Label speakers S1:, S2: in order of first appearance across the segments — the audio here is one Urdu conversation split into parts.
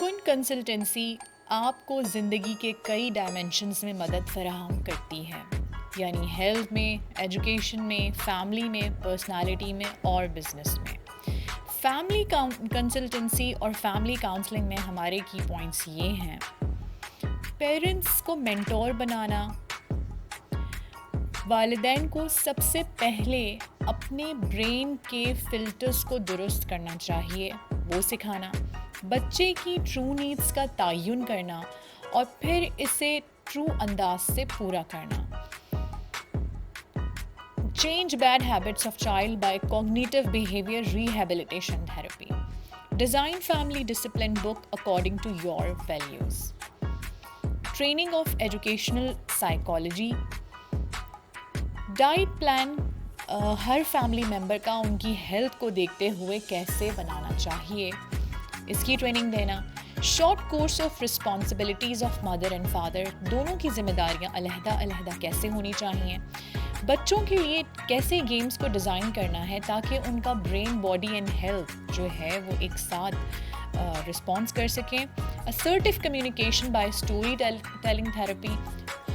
S1: کن کنسلٹنسی آپ کو زندگی کے کئی ڈائمینشنز میں مدد فراہم کرتی ہے، یعنی ہیلتھ میں، ایجوکیشن میں، فیملی میں، پرسنالٹی میں اور بزنس میں۔ فیملی کنسلٹنسی اور فیملی کاؤنسلنگ میں ہمارے کی پوائنٹس یہ ہیں: پیرنٹس کو مینٹور بنانا، والدین کو سب سے پہلے اپنے برین کے فلٹرز کو درست کرنا چاہیے، وہ سکھانا، بچے کی ٹرو نیڈس کا تعین کرنا اور پھر اسے ٹرو انداز سے پورا کرنا۔ Change bad habits of child by cognitive behaviour rehabilitation therapy. Design family discipline book according to your values. Training of educational psychology. Diet plan ہر فیملی ممبر کا ان کی ہیلتھ کو دیکھتے ہوئے کیسے بنانا چاہیے، اس کی ٹریننگ دینا۔ Short course of responsibilities of mother and father, دونوں کی ذمہ داریاں علیحدہ علیحدہ کیسے ہونی چاہیے۔ بچوں کے لیے کیسے گیمز کو ڈیزائن کرنا ہے تاکہ ان کا برین، باڈی اینڈ ہیلتھ جو ہے وہ ایک ساتھ رسپانس کر سکیں۔ Assertive communication by story telling therapy,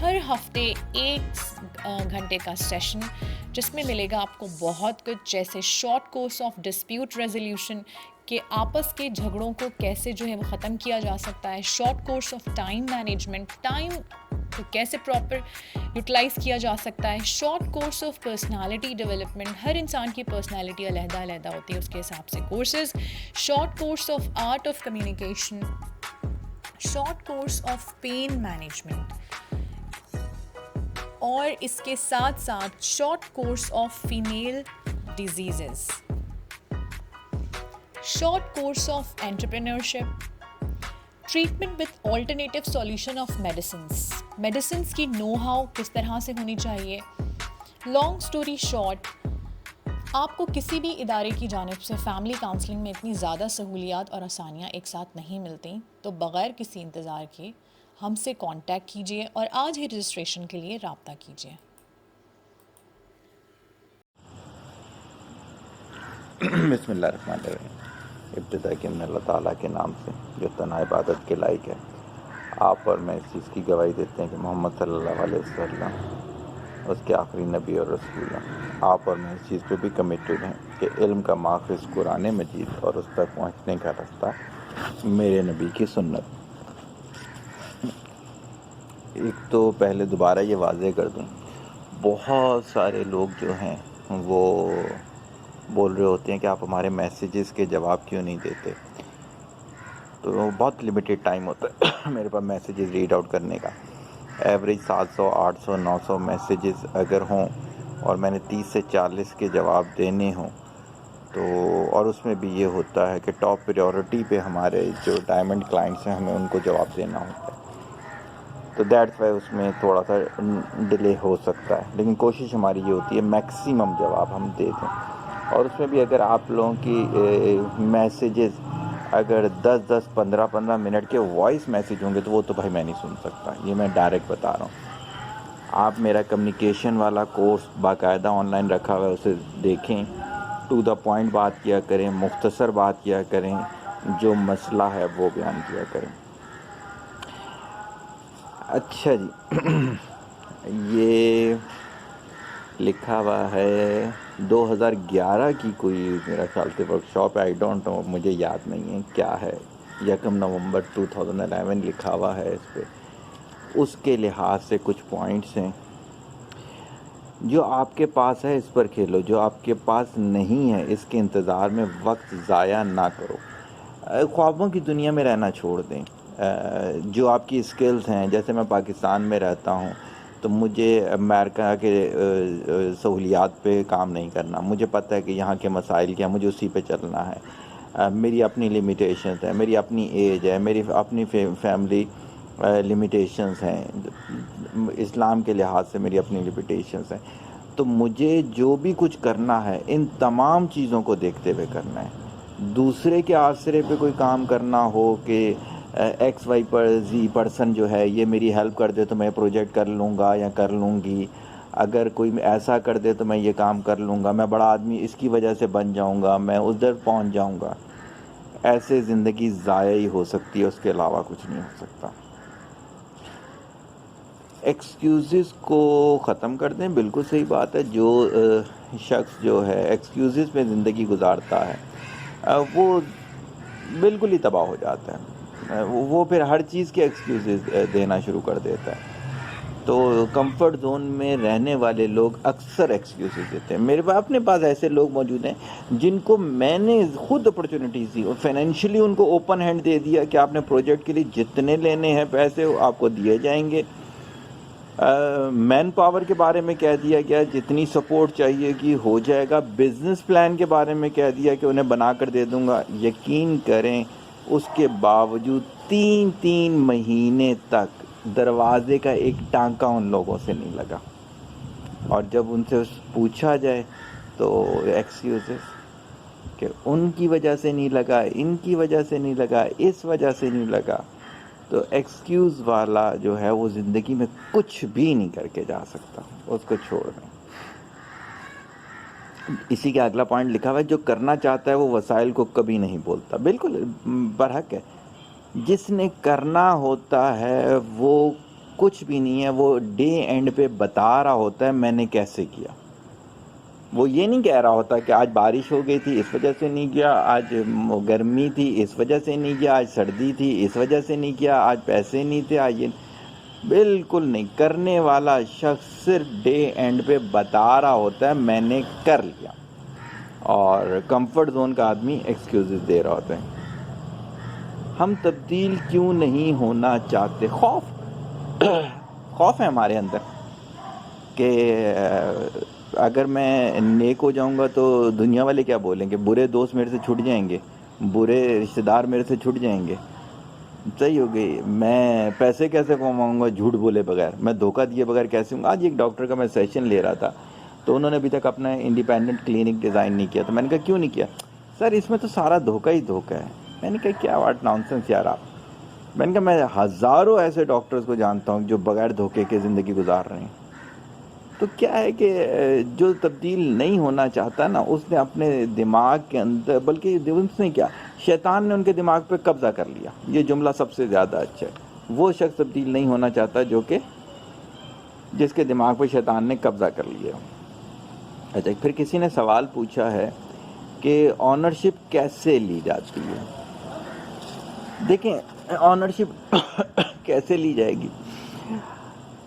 S1: ہر ہفتے 1 گھنٹے کا سیشن جس میں ملے گا آپ کو بہت کچھ، جیسے short course of dispute resolution کہ آپس کے جھگڑوں کو کیسے جو ہے وہ ختم کیا جا سکتا ہے۔ Short course of time management, time کو کیسے پراپر یوٹیلائز کیا جا سکتا ہے۔ Short course of personality development, ہر انسان کی پرسنالٹی علیحدہ علیحدہ ہوتی ہے، اس کے حساب سے courses. Short course of art of communication, short course of pain management, اور اس کے ساتھ ساتھ short course of female diseases, short course of entrepreneurship, treatment with alternative solution of medicines کی نو ہاؤ کس طرح سے ہونی چاہیے۔ لانگ سٹوری شارٹ، آپ کو کسی بھی ادارے کی جانب سے فیملی کاؤنسلنگ میں اتنی زیادہ سہولیات اور آسانیاں ایک ساتھ نہیں ملتی، تو بغیر کسی انتظار کے ہم سے کانٹیکٹ کیجیے اور آج ہی رجسٹریشن کے لیے رابطہ کیجیے۔
S2: بسم اللہ الرحمن الرحیم۔ ابتدا کے من اللہ تعالیٰ کے نام سے جو تنہا عبادت کے لائق ہے۔ آپ اور میں اس چیز کی گواہی دیتے ہیں کہ محمد صلی اللہ علیہ وسلم اس کے آخری نبی اور رسول ہیں۔ آپ اور میں اس چیز پہ بھی کمیٹڈ ہیں کہ علم کا ماخذ قرآن مجید اور اس تک پہنچنے کا رستہ میرے نبی کی سنت۔ ایک تو پہلے دوبارہ یہ واضح کر دوں، بہت سارے لوگ جو ہیں وہ بول رہے ہوتے ہیں کہ آپ ہمارے میسیجز کے جواب کیوں نہیں دیتے۔ تو بہت لمیٹیڈ ٹائم ہوتا ہے میرے پاس میسیجز ریڈ آؤٹ کرنے کا۔ ایوریج 700 800 900 میسیجز اگر ہوں اور میں نے 30 سے 40 کے جواب دینے ہوں تو، اور اس میں بھی یہ ہوتا ہے کہ ٹاپ پریورٹی پہ ہمارے جو ڈائمنڈ کلائنٹس ہیں ہمیں ان کو جواب دینا ہوتا ہے، تو دیٹس وائی اس میں تھوڑا سا ڈیلے ہو سکتا ہے، لیکن کوشش ہماری یہ ہوتی ہے میکسیمم جواب ہم دے دیں۔ اور اس میں بھی اگر آپ لوگوں کی میسیجز اگر 10 15 منٹ کے وائس میسیج ہوں گے تو وہ تو بھائی میں نہیں سن سکتا، یہ میں ڈائریکٹ بتا رہا ہوں۔ آپ میرا کمیونیکیشن والا کورس باقاعدہ آن لائن رکھا ہوا ہے، اسے دیکھیں، ٹو دا پوائنٹ بات کیا کریں، مختصر بات کیا کریں، جو مسئلہ ہے وہ بیان کیا کریں۔ اچھا جی، یہ لکھا ہوا ہے 2011 کی کوئی میرا خیال سے ورکشاپ ہے، آئی ڈونٹ نو، مجھے یاد نہیں ہے کیا ہے، 1 نومبر 2011 لکھا ہوا ہے اس پہ۔ اس کے لحاظ سے کچھ پوائنٹس ہیں، جو آپ کے پاس ہے اس پر کھیلو، جو آپ کے پاس نہیں ہے اس کے انتظار میں وقت ضائع نہ کرو، خوابوں کی دنیا میں رہنا چھوڑ دیں۔ جو آپ کی اسکلز ہیں، جیسے میں پاکستان میں رہتا ہوں تو مجھے امریکہ کے سہولیات پہ کام نہیں کرنا، مجھے پتہ ہے کہ یہاں کے مسائل کیا، مجھے اسی پہ چلنا ہے۔ میری اپنی لمیٹیشنز ہیں، میری اپنی ایج ہے، میری اپنی فیملی لمیٹیشنز ہیں، اسلام کے لحاظ سے میری اپنی لمیٹیشنز ہیں، تو مجھے جو بھی کچھ کرنا ہے ان تمام چیزوں کو دیکھتے ہوئے کرنا ہے۔ دوسرے کے آسرے پہ کوئی کام کرنا ہو کہ ایکس وائی پر زی پرسن جو ہے یہ میری ہیلپ کر دے تو میں پروجیکٹ کر لوں گا یا کر لوں گی، اگر کوئی ایسا کر دے تو میں یہ کام کر لوں گا، میں بڑا آدمی اس کی وجہ سے بن جاؤں گا، میں ادھر پہنچ جاؤں گا، ایسے زندگی ضائع ہی ہو سکتی ہے، اس کے علاوہ کچھ نہیں ہو سکتا۔ ایکسکیوزز کو ختم کر دیں، بالکل صحیح بات ہے۔ جو شخص جو ہے ایکسکیوزز میں زندگی گزارتا ہے وہ بالکل ہی تباہ ہو جاتا ہے، وہ پھر ہر چیز کے ایکسکیوزز دینا شروع کر دیتا ہے۔ تو کمفرٹ زون میں رہنے والے لوگ اکثر ایکسکیوزز دیتے ہیں۔ میرے اپنے پاس ایسے لوگ موجود ہیں جن کو میں نے خود اپرچونیٹیز دی اور فائنینشلی ان کو اوپن ہینڈ دے دیا کہ آپ نے پروجیکٹ کے لیے جتنے لینے ہیں پیسے وہ آپ کو دیے جائیں گے۔ مین پاور کے بارے میں کہہ دیا گیا جتنی سپورٹ چاہیے کہ ہو جائے گا۔ بزنس پلان کے بارے میں کہہ دیا کہ انہیں بنا کر دے دوں گا۔ یقین کریں اس کے باوجود 3 مہینے تک دروازے کا ایک ٹانکا ان لوگوں سے نہیں لگا، اور جب ان سے پوچھا جائے تو ایکسکیوزز کہ ان کی وجہ سے نہیں لگا، ان کی وجہ سے نہیں لگا، اس وجہ سے نہیں لگا۔ تو ایکسکیوز والا جو ہے وہ زندگی میں کچھ بھی نہیں کر کے جا سکتا، اس کو چھوڑ دیں۔ اسی کا اگلا پوائنٹ لکھا ہوا ہے، جو کرنا چاہتا ہے وہ وسائل کو کبھی نہیں بولتا۔ بالکل برحق ہے، جس نے کرنا ہوتا ہے وہ کچھ بھی نہیں ہے، وہ ڈے اینڈ پہ بتا رہا ہوتا ہے میں نے کیسے کیا۔ وہ یہ نہیں کہہ رہا ہوتا کہ آج بارش ہو گئی تھی اس وجہ سے نہیں کیا، آج گرمی تھی اس وجہ سے نہیں کیا، آج سردی تھی اس وجہ سے نہیں کیا، آج پیسے نہیں تھے، آج یہ بالکل نہیں۔ کرنے والا شخص صرف ڈے اینڈ پہ بتا رہا ہوتا ہے میں نے کر لیا، اور کمفرٹ زون کا آدمی ایکسکیوزز دے رہا ہوتا ہے۔ ہم تبدیل کیوں نہیں ہونا چاہتے؟ خوف ہے ہمارے اندر کہ اگر میں نیک ہو جاؤں گا تو دنیا والے کیا بولیں گے، برے دوست میرے سے چھٹ جائیں گے، برے رشتہ دار میرے سے چھٹ جائیں گے۔ صحیح ہو گئی، میں پیسے کیسے کماؤں گا جھوٹ بولے بغیر، میں دھوکہ دیے بغیر کیسے ہوں گا۔ آج ایک ڈاکٹر کا میں سیشن لے رہا تھا تو انہوں نے ابھی تک اپنا انڈیپینڈنٹ کلینک ڈیزائن نہیں کیا، تو میں نے کہا کیوں نہیں کیا؟ سر اس میں تو سارا دھوکہ ہی دھوکہ ہے۔ میں نے کہا کیا واٹ نانسنس یار آپ۔ میں نے کہا میں ہزاروں ایسے ڈاکٹرز کو جانتا ہوں جو بغیر دھوکے کے زندگی گزار رہے ہیں۔ تو کیا ہے کہ جو تبدیل نہیں ہونا چاہتا نا، اس نے اپنے دماغ کے اندر، بلکہ اس نے کیا، شیطان نے ان کے دماغ پہ قبضہ کر لیا۔ یہ جملہ سب سے زیادہ اچھا ہے۔ وہ شخص تبدیل نہیں ہونا چاہتا جس کے دماغ پہ شیطان نے قبضہ کر لیا۔ اچھا، پھر کسی نے سوال پوچھا ہے کہ آنرشپ کیسے لی جاتی ہے؟ دیکھیں، آنرشپ کیسے لی جائے گی؟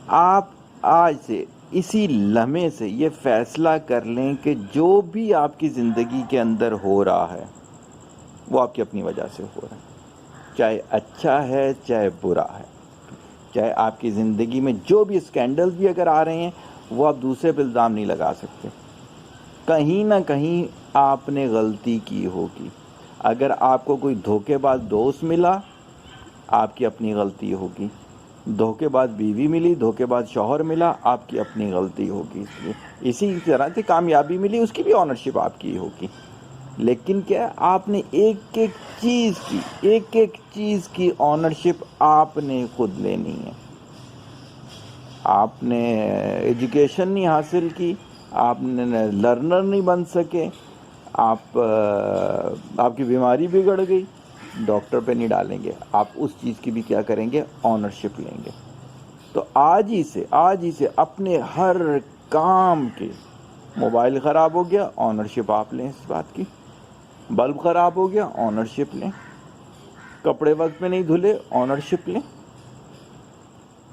S2: آپ آج سے اسی لمحے سے یہ فیصلہ کر لیں کہ جو بھی آپ کی زندگی کے اندر ہو رہا ہے وہ آپ کی اپنی وجہ سے ہو رہا ہے، چاہے اچھا ہے چاہے برا ہے۔ چاہے آپ کی زندگی میں جو بھی اسکینڈلز بھی اگر آ رہے ہیں وہ آپ دوسرے پہ الزام نہیں لگا سکتے، کہیں نہ کہیں آپ نے غلطی کی ہوگی۔ اگر آپ کو کوئی دھوکے باز دوست ملا، آپ کی اپنی غلطی ہوگی۔ دھوکے باز بیوی ملی، دھوکے باز شوہر ملا، آپ کی اپنی غلطی ہوگی۔ اسی طرح سے کامیابی ملی، اس کی بھی آنرشپ آپ کی ہوگی۔ لیکن کیا آپ نے ایک ایک چیز کی آنرشپ آپ نے خود لینی ہے۔ آپ نے ایجوکیشن نہیں حاصل کی، آپ نے لرنر نہیں بن سکے، آپ کی بیماری بگڑ گئی، ڈاکٹر پہ نہیں ڈالیں گے، آپ اس چیز کی بھی کیا کریں گے؟ آنرشپ لیں گے۔ تو آج ہی سے اپنے ہر کام کے، موبائل خراب ہو گیا آنرشپ آپ لیں اس بات کی، بلب خراب ہو گیا آنرشپ لیں، کپڑے وقت میں نہیں دھلے آنرشپ لیں۔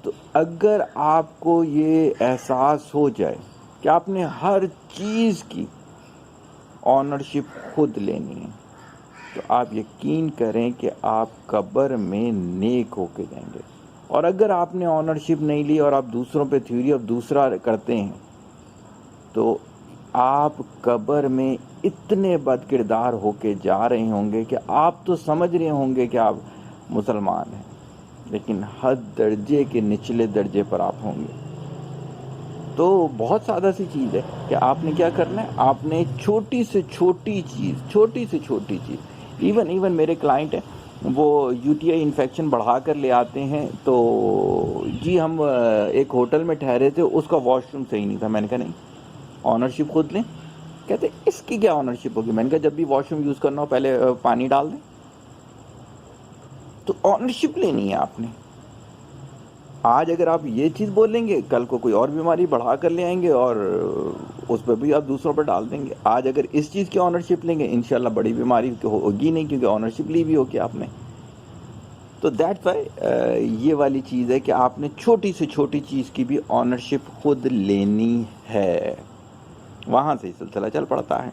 S2: تو اگر آپ کو یہ احساس ہو جائے کہ آپ نے ہر چیز کی آنرشپ خود لینی ہے، تو آپ یقین کریں کہ آپ قبر میں نیک ہو کے جائیں گے۔ اور اگر آپ نے آنرشپ نہیں لی اور آپ دوسروں پہ تھیوری آف دوسرا کرتے ہیں تو آپ قبر میں اتنے بد کردار ہو کے جا رہے ہوں گے کہ آپ تو سمجھ رہے ہوں گے کہ آپ مسلمان ہیں، لیکن حد درجے کے نچلے درجے پر آپ ہوں گے۔ تو بہت سادہ سی چیز ہے کہ آپ نے کیا کرنا ہے، آپ نے چھوٹی سے چھوٹی چیز، ایون میرے کلائنٹ ہیں، وہ یو ٹی آئی انفیکشن بڑھا کر لے آتے ہیں، تو جی ہم ایک ہوٹل میں ٹھہرے تھے، اس کا واش روم صحیح نہیں تھا۔ میں نے کہا نہیں، آنرشپ خود لیں۔ کہتے اس کی کیا آنرشپ ہوگی؟ میں نے کہا جب بھی واش روم یوز کرنا ہو پہلے پانی ڈال دیں، تو آنرشپ لینی ہے آپ نے. آج اگر آپ یہ چیز بولیں گے کل کو کوئی اور بیماری بڑھا کر لے آئیں گے اور اس پہ بھی آپ دوسروں پر ڈال دیں گے. آج اگر اس چیز کی آنرشپ لیں گے انشاءاللہ بڑی بیماری ہوگی نہیں, کیونکہ آنرشپ لی بھی ہوگی آپ نے. تو دیٹ وائی یہ والی چیز ہے کہ آپ نے چھوٹی سے چھوٹی چیز کی بھی آنرشپ خود لینی ہے. وہاں سے سلسلہ چل پڑتا ہے.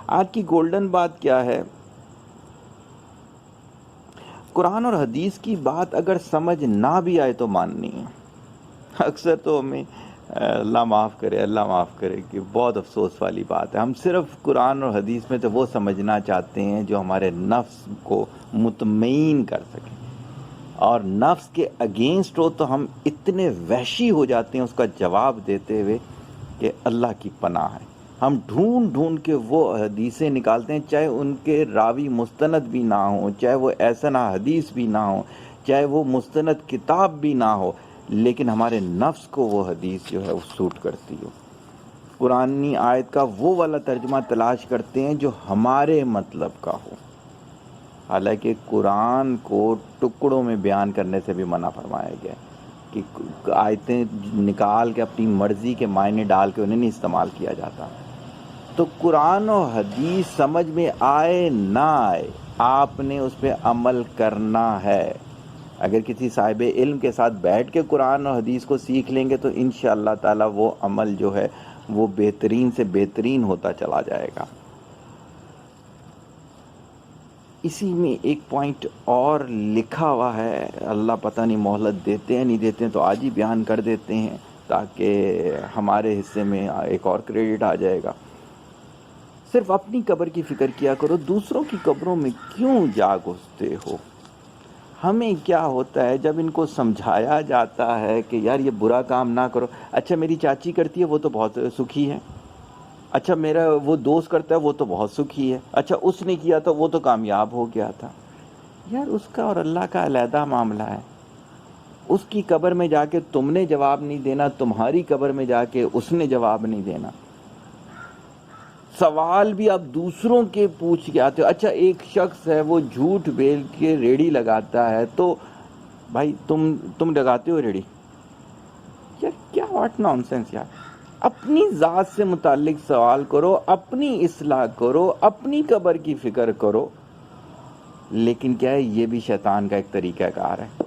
S2: آج کی گولڈن بات کیا ہے؟ قرآن اور حدیث کی بات اگر سمجھ نہ بھی آئے تو ماننی ہے. اکثر تو ہمیں اللہ معاف کرے کہ بہت افسوس والی بات ہے, ہم صرف قرآن اور حدیث میں تو وہ سمجھنا چاہتے ہیں جو ہمارے نفس کو مطمئن کر سکیں, اور نفس کے اگینسٹ ہو تو ہم اتنے وحشی ہو جاتے ہیں اس کا جواب دیتے ہوئے کہ اللہ کی پناہ ہے. ہم ڈھونڈ ڈھونڈ کے وہ حدیثیں نکالتے ہیں, چاہے ان کے راوی مستند بھی نہ ہوں, چاہے وہ ایسن حدیث بھی نہ ہوں, چاہے وہ مستند کتاب بھی نہ ہو, لیکن ہمارے نفس کو وہ حدیث جو ہے وہ سوٹ کرتی ہو. قرآنی آیت کا وہ والا ترجمہ تلاش کرتے ہیں جو ہمارے مطلب کا ہو. حالانکہ قرآن کو ٹکڑوں میں بیان کرنے سے بھی منع فرمایا گیا ہے کہ آیتیں نکال کے اپنی مرضی کے معنی ڈال کے انہیں نہیں استعمال کیا جاتا. تو قرآن و حدیث سمجھ میں آئے نہ آئے آپ نے اس پہ عمل کرنا ہے. اگر کسی صاحب علم کے ساتھ بیٹھ کے قرآن و حدیث کو سیکھ لیں گے تو انشاءاللہ تعالی وہ عمل جو ہے وہ بہترین سے بہترین ہوتا چلا جائے گا. اسی میں ایک پوائنٹ اور لکھا ہوا ہے, اللہ پتہ نہیں مہلت دیتے ہیں نہیں دیتے ہیں, تو آج ہی بیان کر دیتے ہیں تاکہ ہمارے حصے میں ایک اور کریڈٹ آ جائے گا. صرف اپنی قبر کی فکر کیا کرو, دوسروں کی قبروں میں کیوں جا گھستے ہو. ہمیں کیا ہوتا ہے جب ان کو سمجھایا جاتا ہے کہ یار یہ برا کام نہ کرو, اچھا میری چاچی کرتی ہے وہ تو بہت سکھی ہے, اچھا میرا وہ دوست کرتا ہے وہ تو بہت سکھی ہے, اچھا اس نے کیا تھا وہ تو کامیاب ہو گیا تھا. یار اس کا اور اللہ کا علیحدہ معاملہ ہے. اس کی قبر میں جا کے تم نے جواب نہیں دینا, تمہاری قبر میں جا کے اس نے جواب نہیں دینا. سوال بھی آپ دوسروں کے پوچھ کے آتے ہو. اچھا ایک شخص ہے وہ جھوٹ بیل کے ریڑھی لگاتا ہے, تو بھائی تم لگاتے ہو ریڑھی؟ یار کیا واٹ نان سینس یار. اپنی ذات سے متعلق سوال کرو, اپنی اصلاح کرو, اپنی قبر کی فکر کرو. لیکن کیا ہے, یہ بھی شیطان کا ایک طریقہ کار ہے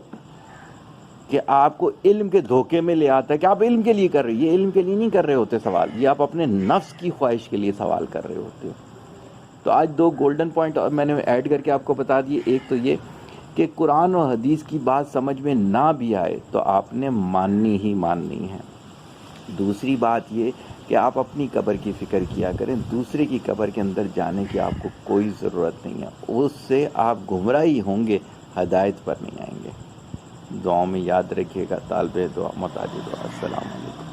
S2: کہ آپ کو علم کے دھوکے میں لے آتا ہے کہ آپ علم کے لیے کر رہے, یہ علم کے لیے نہیں کر رہے ہوتے سوال, یہ آپ اپنے نفس کی خواہش کے لیے سوال کر رہے ہوتے ہو. تو آج 2 گولڈن پوائنٹ میں نے ایڈ کر کے آپ کو بتا دیے. ایک تو یہ کہ قرآن و حدیث کی بات سمجھ میں نہ بھی آئے تو آپ نے ماننی ہی ماننی ہے. دوسری بات یہ کہ آپ اپنی قبر کی فکر کیا کریں, دوسرے کی قبر کے اندر جانے کی آپ کو کوئی ضرورت نہیں ہے. اس سے آپ گمراہی ہوں گے, ہدایت پر نہیں آئیں گے. دعاؤں میں یاد رکھیے گا. طالب دعا محتاج دعا. السلام علیکم.